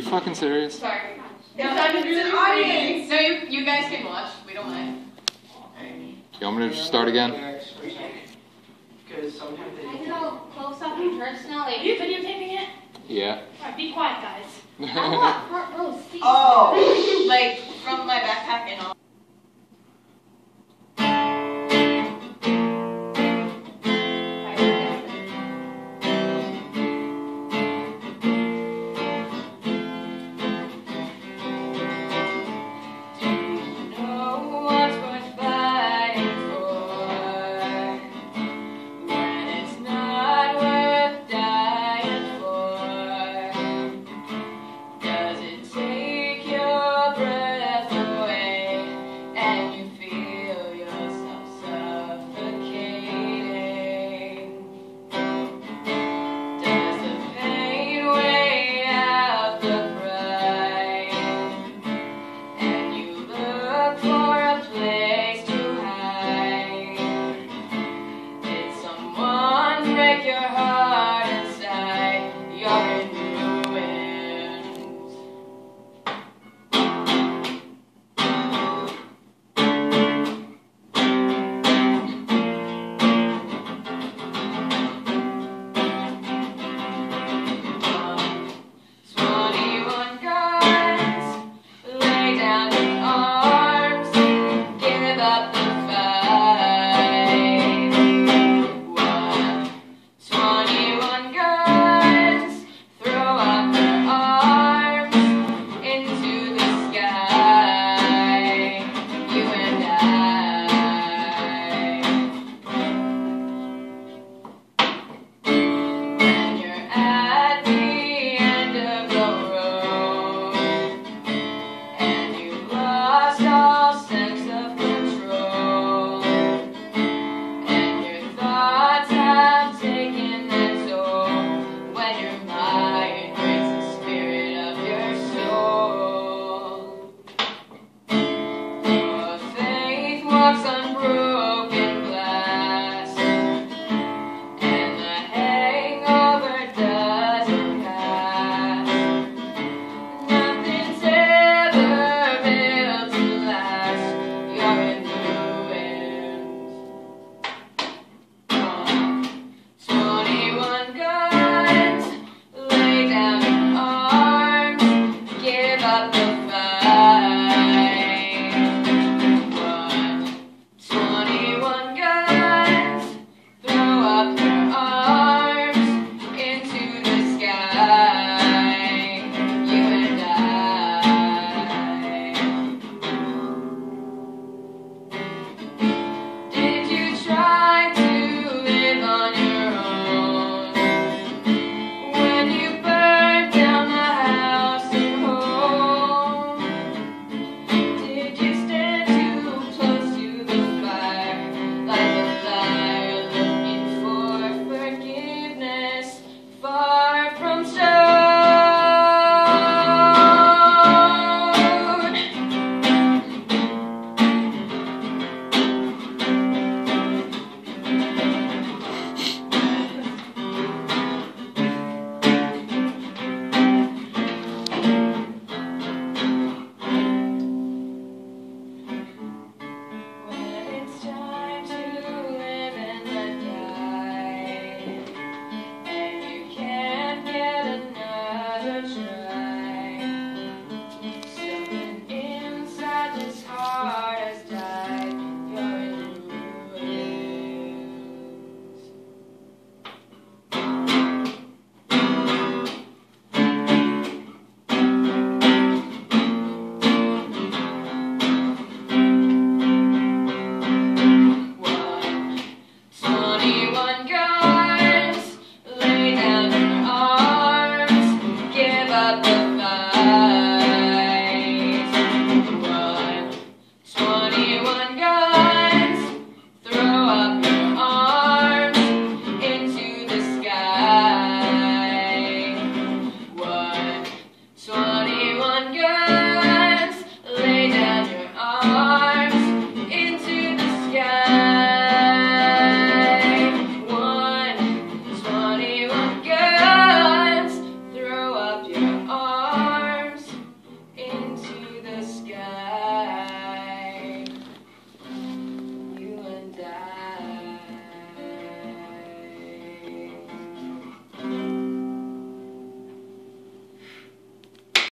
fucking serious? Sorry. It's an audience. No, you guys can watch. We don't mind. You want me to start again? Because sometimes I know close up and personal. Are you videotaping it? Yeah. Alright, be quiet, guys. I want front row seats. Oh. Like, from my backpack and all. Break your heart inside, you're in ruins. "21 guns, lay down your arms, give up the fight. 21 guns, throw up their arms into the sky, you and I. When you're at the end of the road, and you've lost all sense of control, and your thoughts have taken that toll, when your mind breaks the spirit of your soul, your faith walks on